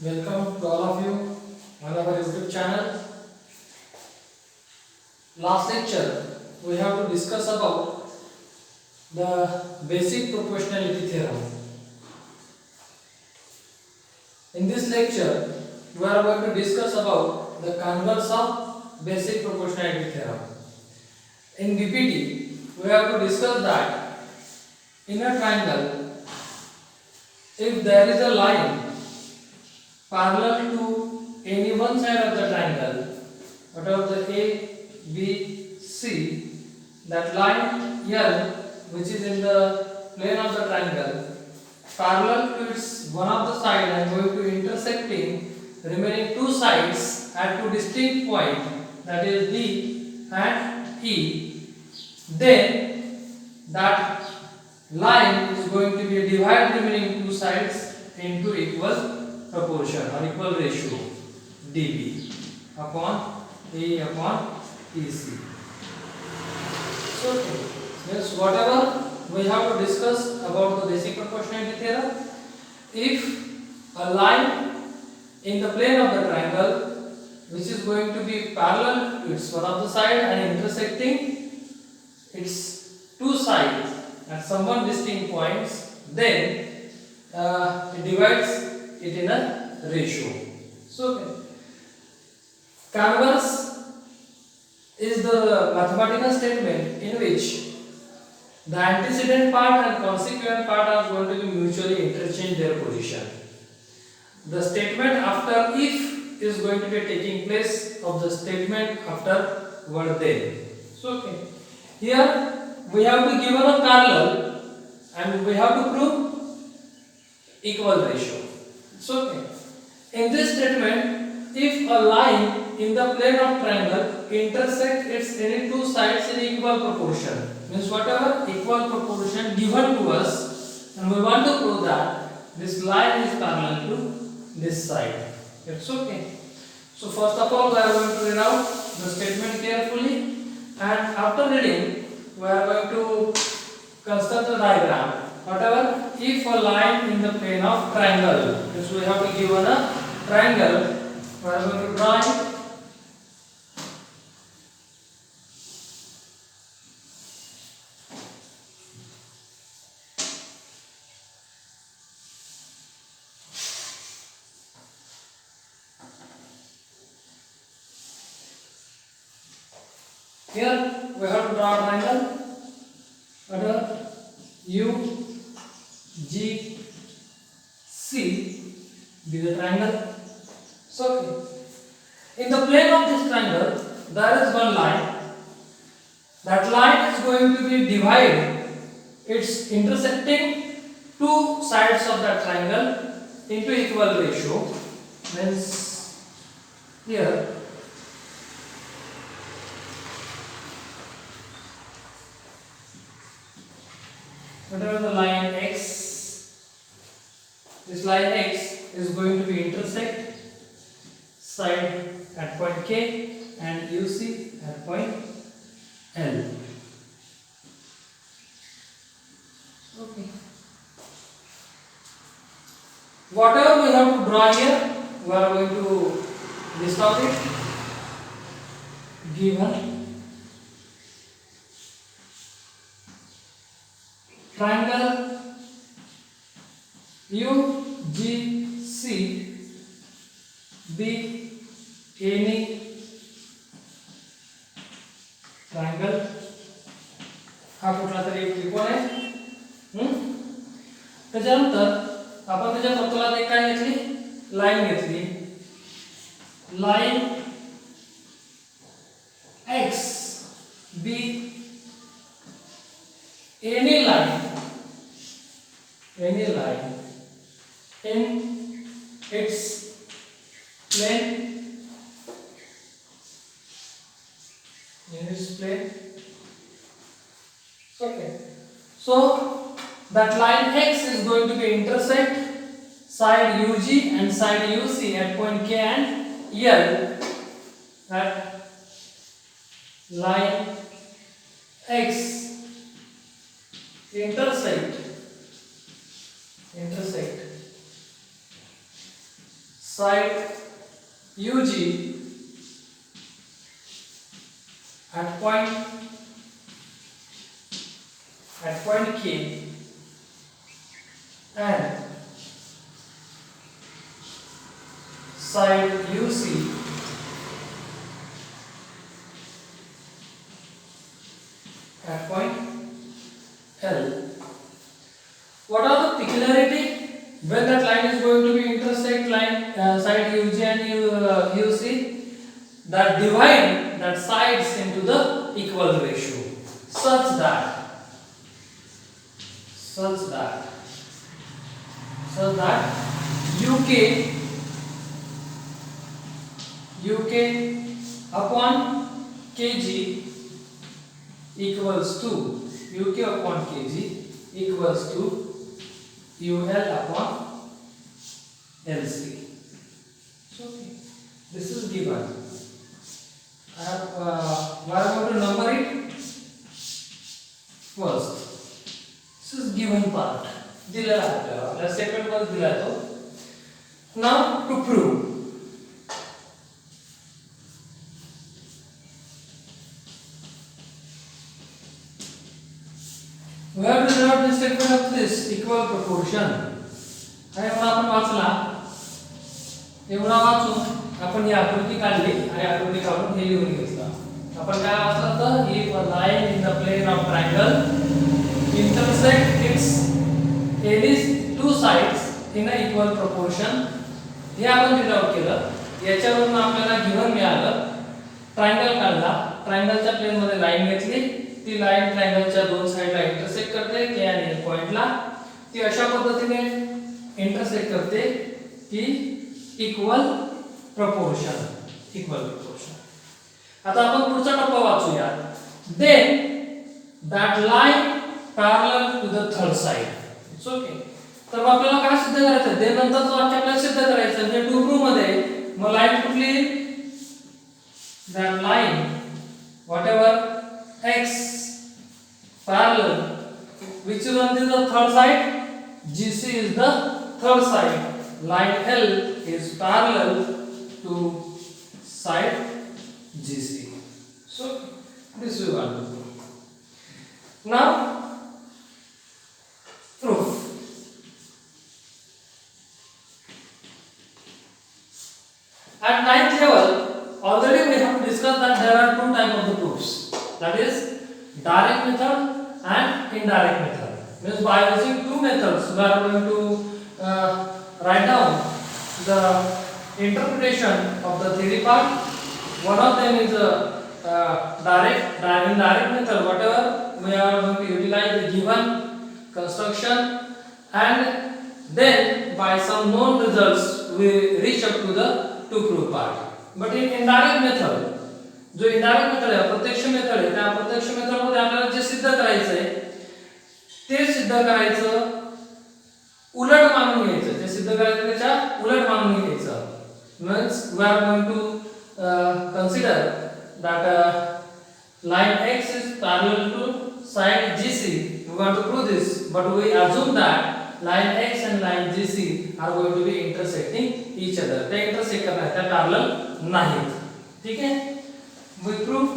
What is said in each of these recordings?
Welcome to all of you on our YouTube channel. Last lecture we have to discuss about the basic proportionality theorem. In this lecture we are going to discuss about the converse of basic proportionality theorem. In BPT we have to discuss that in a triangle, if there is a line parallel to any one side of the triangle, whatever the A, B, C, that line L which is in the plane of the triangle, parallel to its one of the side and going to intersecting remaining two sides at two distinct points, that is D and E, then that line is going to be divide remaining two sides into equal proportion or equal ratio dB upon A upon EC. So means whatever we have to discuss about the basic proportionality theorem, if a line in the plane of the triangle which is going to be parallel to its one of the side and intersecting its two sides at some one distinct points, then it divides it in a ratio. So converse is the mathematical statement in which the antecedent part and consequent part are going to be mutually interchange their position. The statement after if is going to be taking place of the statement after word then. So here we have to given a parallel and we have to prove equal ratio. So in this statement, if a line in the plane of triangle intersect its any two sides in equal proportion, means whatever equal proportion given to us, and we want to prove that this line is parallel to this side. It's okay. So first of all, we are going to read out the statement carefully, and after reading, we are going to construct the diagram. Whatever, if a line in the plane of triangle, means we have to give a triangle, we are going to draw it. Here we have to draw a triangle. Whatever, U, G, C be the triangle. So in the plane of this triangle there is one line. That line is going to be divided its intersecting two sides of that triangle into equal ratio. Means here whatever the line X, this line X is going to be intersect side at point K and UC at point L. Okay. Whatever we have to draw here, we are going to list out it. Given triangle UGC be any triangle. हा कुठला तरी एक त्रिकोण आहे. त्याच्यानंतर आपण त्याच्या वर्तुळात एक काय घेतली, लाईन घेतली. Line X be any line in its plane, okay. So that line X is going to be intersect side UG and side UC at point K and L. That line X intersect side UG at point K and side UC at point L. What are the peculiarity when that line is going to be intersect line side UG and UC? That divide that sides into the equal ratio such that UK upon kg equals to UK upon kg equals to UL upon LC. So this is given. I am going to number it first. This is given part. दिला है आपल्याला statement मध्ये दिला आहे तो. Now to prove. We have to derive the statement of this equal proportion. एवढा आपण वाचला. एवढा वाचून आपण ही आकृती काढली आणि आकृती काढून हे लिहून घेतलं. आपण काय वाचलं तर if a line in the plane of triangle intersect its any two sides in a equal proportion, हे आपण डिराइव केलं. याच्यावरून आपल्याला गिव्हन मिळालं. ट्रायंगल काढला. ट्रायंगलच्या प्लेन मध्ये लाईन घेतली. ती लाईन ट्रायंगलच्या दोन साइडला इंटरसेक्ट करते के आणि एल पॉइंटला. ती अशा पद्धतीने इंटरसेक्ट करते की इक्वल प्रपोर्शन. आता आपण पुढचा टप्पा वाचूया. Then that line parallel to the third side. It's okay. तर आपल्याला काय सिद्ध करायचं? देन नंतरचं वाक्य आपल्याला सिद्ध करायचं. म्हणजे टू प्रूव्ह मध्ये मग लाईन कुठली? That line whatever x parallel which is on the third side, GC is the third side, line L is parallel to side GC. So this we want to do. Now proof. At ninth level already we have discussed that there are two types of the proofs, that is direct method and indirect method. Means by using two methods we are going to write down the interpretation of the theory part. One of them is indirect method. Whatever we are going to utilize the given construction, and then by some known results we reach up to the to prove part. But in indirect method, जो indirect method आहे, अप्रत्यक्ष method आहे, त्या अप्रत्यक्ष method मध्ये आपल्याला जे सिद्ध करायचं आहे ते सिद्ध करायचं उलट मानून घ्यायचं. जे सिद्ध करायचं त्याच्या उलट मानून घ्यायचं. Means we are going to consider that line x is parallel to side GC. We want to prove this, but we assume that line x and line GC are going to be intersecting each other. ते intersect करणार, त्या parallel नाहीत. ठीक आहे. We prove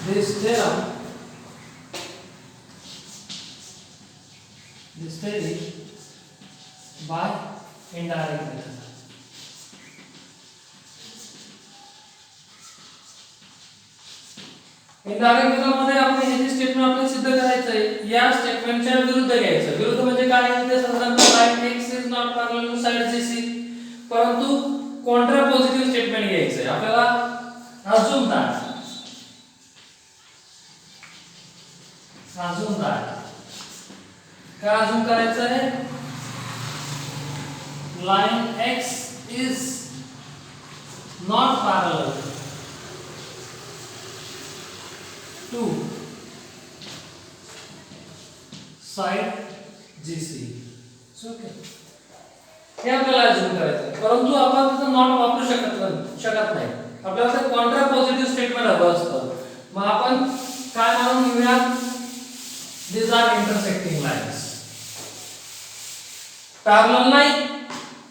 this theorem, this theory by indirect method. Indirect method मध्ये आपण हे जे statement आपल्याला सिद्ध करायचं आहे या स्टेटमेंटच्या विरुद्ध घ्यायचं. विरुद्ध म्हणजे काय? ते साधारणतः line x is not parallel to side GC, परंतु कॉन्ट्रा पॉझिटिव्ह स्टेटमेंट घ्यायचं आहे. आपल्याला अजून काय अजून करायचं आहे? Line x is not parallel to side GC. Okay. हे आपल्याला अजून करायचं आहे, परंतु आपण तिथं नॉट वापरू शकत नाही. आपल्याला ते कॉन्ट्रा पॉझिटिव्ह स्टेटमेंट हवं असतं. मग आपण काय मानून घेऊया? पॅरलल नाही.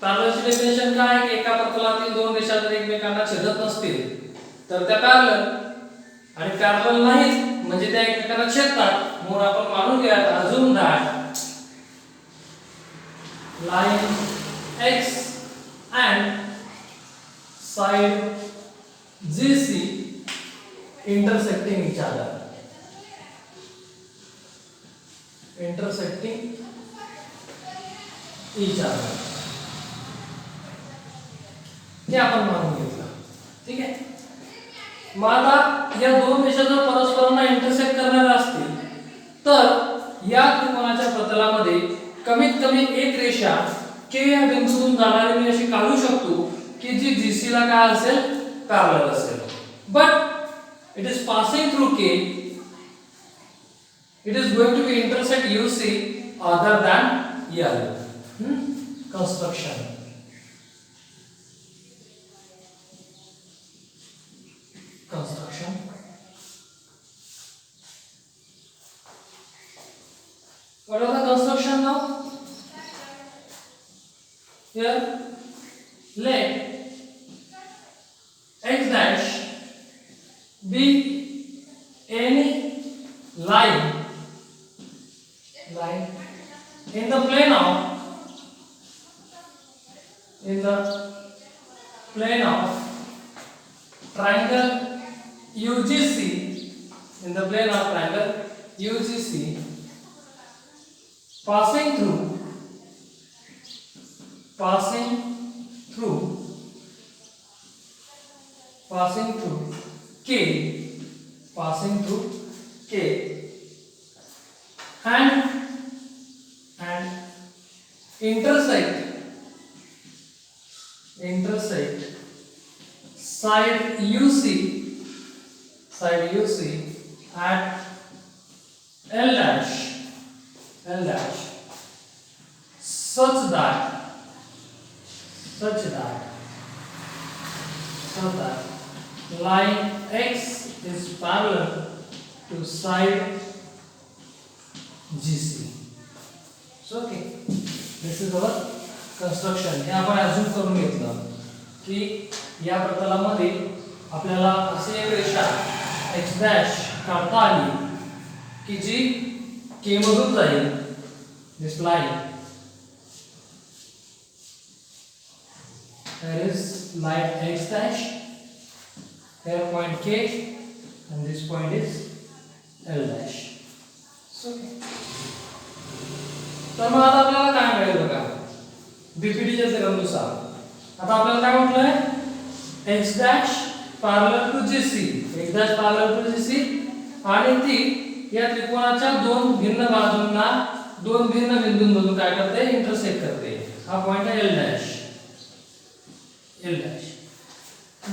पॅरललची डेफिनेशन काय आहे की एका प्रतलातील दोन रेषा जर एकमेकांना छेदत नसतील तर त्या पॅरलल, आणि पॅरलल नाहीत म्हणजे त्या एकमेकांना छेदतात, म्हणून आपण मानून घ्या अजून that line x and side GC intersecting each other. Intersecting each other. हे आपण मानून घेतलं. ठीक आहे. मग आता या दोन रेषा जर परस्परांना इंटरसेक्ट करणाऱ्या असतील तर या त्रिकोणाच्या प्रतलामध्ये कमीत कमी एक रेषा K या बिंदूतून जाणारी मी अशी काढू शकतो की जी GC ला काय असेल, पॅरलल असेल. But it is passing through K, it is going to be intersect UC other than L. Construction. What are the construction now? Here, let x dash be any line in the plane of triangle UGC, in the plane of triangle UGC, passing through K and intersect side UC at L dash such that line X is parallel to side GC. So okay, this is our construction. हे आपण अजून करून घेतलं की या प्रतलामध्ये आपल्याला अशी एक रेषा x dash काढता आली की जी K मधून जाईल. This line, there is line x dash, here point K and this point is L dash. So okay. तर मग आता आपल्याला काय मिळेल बघा, बीपीटीच्या थेरमनुसार आता आपल्याला काय म्हटलंय, x dash parallel to GC, x dash parallel to GC, आणि ती या त्रिकोणाच्या दोन भिन्न बाजूंना दोन भिन्न बिंदूंमधून काय करते, इंटरसेक्ट करते. हा पॉइंट आहे L dash.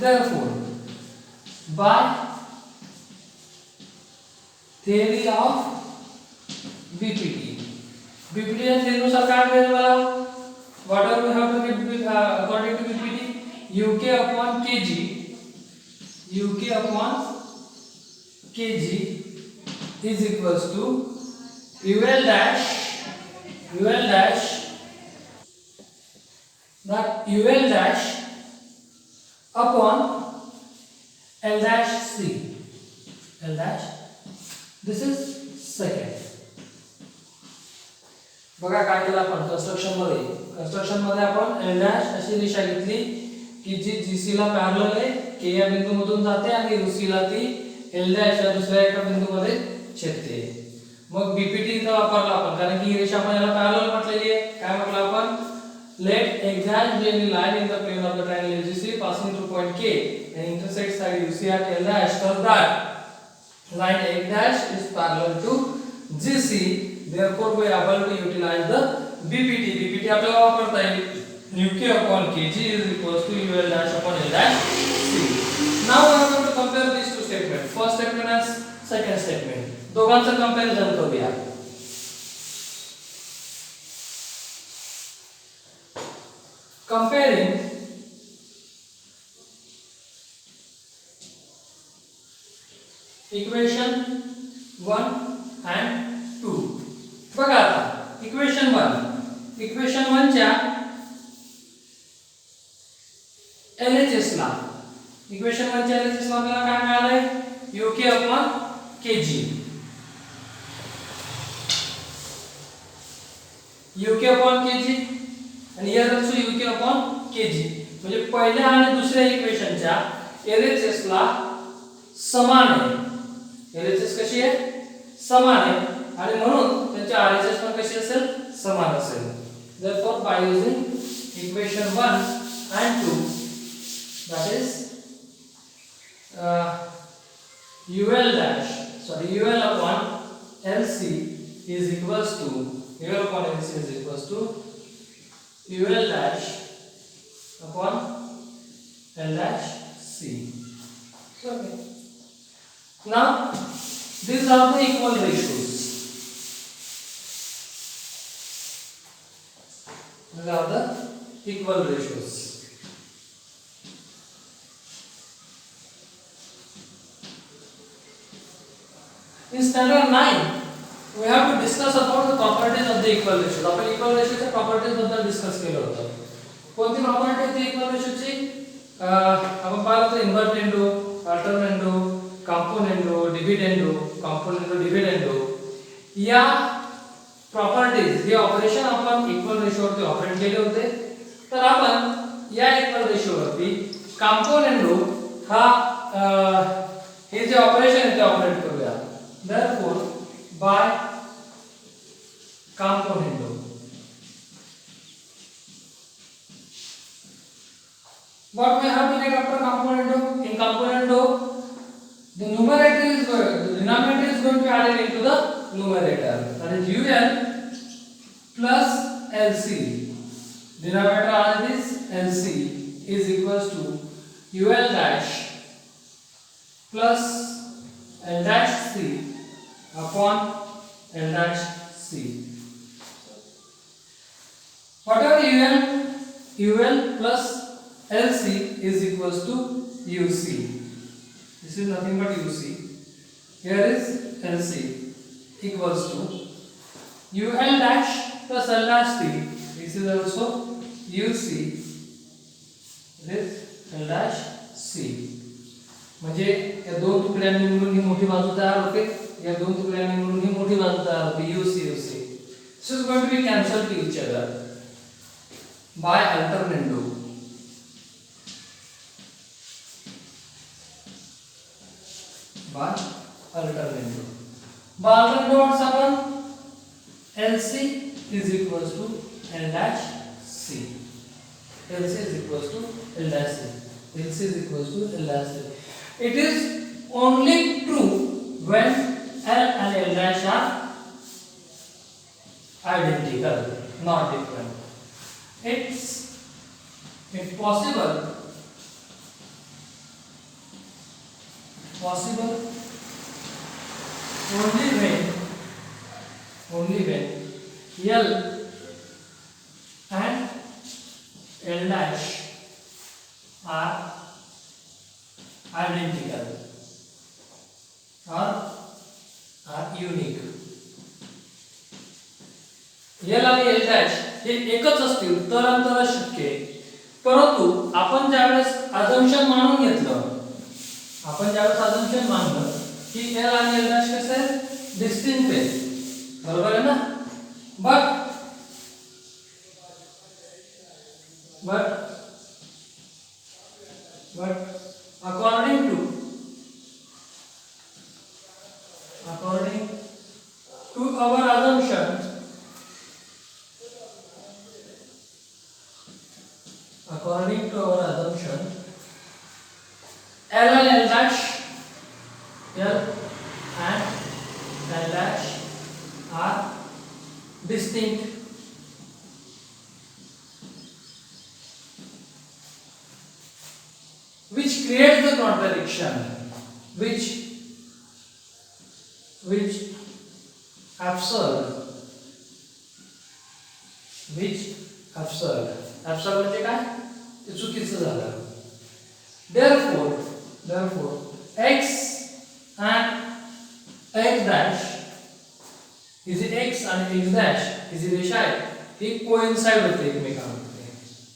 Therefore, by theory of BPT या theory काय मिळेल मला, whatever we have to get according to BPT, UK upon kg is equals to UL dash upon L dash C. This is second. बघा काय केलं आपण construction मध्ये आपण L dash अशी रेषा घेतली की जी GC ला पॅरलल आहे, K या बिंदूमधून जाते आणि UC ला ती L dash या दुसऱ्या एका बिंदूमध्ये छेदते. मग बीपीटी इथं वापरला आपण कारण की ही रेषा आपण याला पॅरलल म्हटलेली आहे. काय म्हटलं आपण, let x dash be any line in the plane of the triangle UGC passing through point K and intersect side UC at L dash so that line x dash is parallel to GC. Therefore we are able to utilize the BPT आपल्याला वापरता येईल. UK upon kg is equals to UL dash upon L dash C. Now we are going to compare these two statements. First statement and second statement. दोघांचं comparison करूया. Comparing equation 1 and 2. बघा आता equation 1 equation 1 च्या LHS ला equation 1 च्या LHS ला आपल्याला काय मिळालंय UK upon kg UK upon kg आणि here also UK upon kg म्हणजे पहिल्या आणि दुसऱ्या इक्वेशनच्या LHS ला समान आहे LHS कशी आहे समान आहे आणि म्हणून त्यांची RHS पण कशी असेल समान असेल therefore by using equation 1 and 2 that is UL upon LC is equals to UL upon LC is equals to UL dash upon L dash C. So, okay. Now these are the equal ratios. These are the equal ratios. In standard 9 we have to discuss about the properties of the equal ratios. आपण equal ratio च्या properties बद्दल discuss केलं होतं. कोणती property होती equal रेशोची आपण पाहिलं होतं इन्व्हर्टेंडो अल्टरनेंडो कंपोनेंडो डिव्हिडेंडो या प्रॉपर्टीज हे ऑपरेशन आपण इक्वल रेशोवरती ऑपरेट केले होते तर आपण या इक्वल रेशोवरती कंपोनेंडो हा हे जे ऑपरेशन आहे ते ऑपरेट करूया therefore by componendo what we have to get after componendo in componendo the numerator is going the denominator is going to be added into the numerator that is ul plus lc denominator added is lc is equals to ul dash plus l dash c upon l dash c whatever ul plus lc is equals to uc this is nothing but uc here is lc equals to ul dash plus l dash c this is also uc this l dash c म्हणजे या दोन तुकड्यांनी मिळून ही मोठी बाजू तयार होते या दोन तुकड्यांनी मिळून ही मोठी बाजू तयार होते UC this is going to be cancelled to each other by alternando what happen LC is equals to L dash C LC is equals to L dash C LC is equals to L dash C. It is only true when L and L dash are identical, not different. It's possible only when L and L dash are identical or are unique. L आणि L dash हे एकच असतील तर अंतर शक्य आहे परंतु आपण ज्यावेळेस अझम्पशन मानून घेतलं की L आणि L dash कसे आहेत डिस्टिंक्ट आहेत बरोबर आहे ना but according to our assumption L and L dash are distinct which creates the contradiction which absurd म्हणजे काय ते चुकीचं झालं therefore x and x dash he ji x आणि x dash ही जी रेषा आहे ही कोइन्साइड होते एकमेकांमध्ये.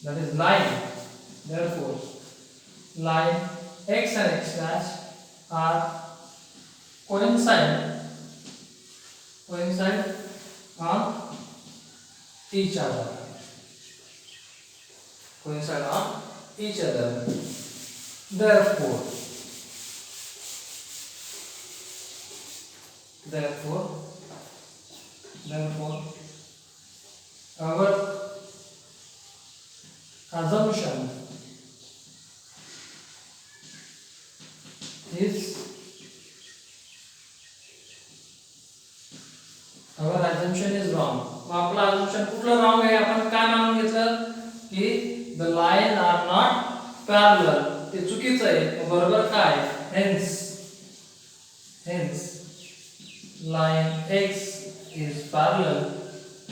That is line. Therefore, line x and x dash are coincide on each other. Coincide on each other. Therefore, our assumption is wrong. मग आपला assumption कुठलं wrong आहे? आपण काय मानून घेतलं की the line are not parallel. ते चुकीचं आहे. बरोबर काय? Hence line x is parallel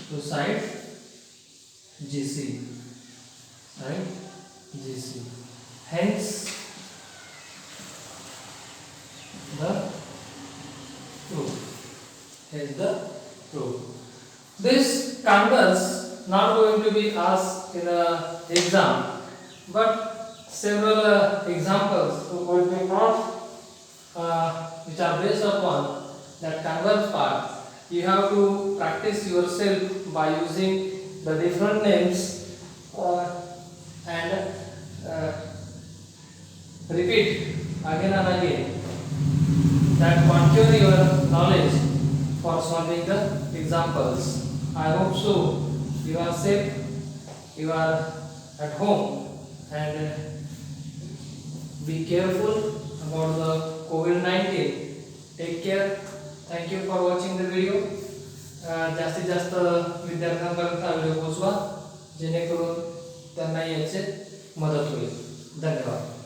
to side GC. Hence the proof. This converse not going to be asked in a exam, but several examples would be brought which are based upon that converse part. You have to practice yourself by using the different names and repeat again and again. That contour your knowledge for solving the examples. I hope so. You are safe. You are at home, and be careful about the COVID-19. Take care. Thank you for watching the video. जास्तीत जास्त विद्यार्थ्यांपर्यंत हा video पोहोचवा जेणेकरून त्यांना याची मदत होईल. धन्यवाद.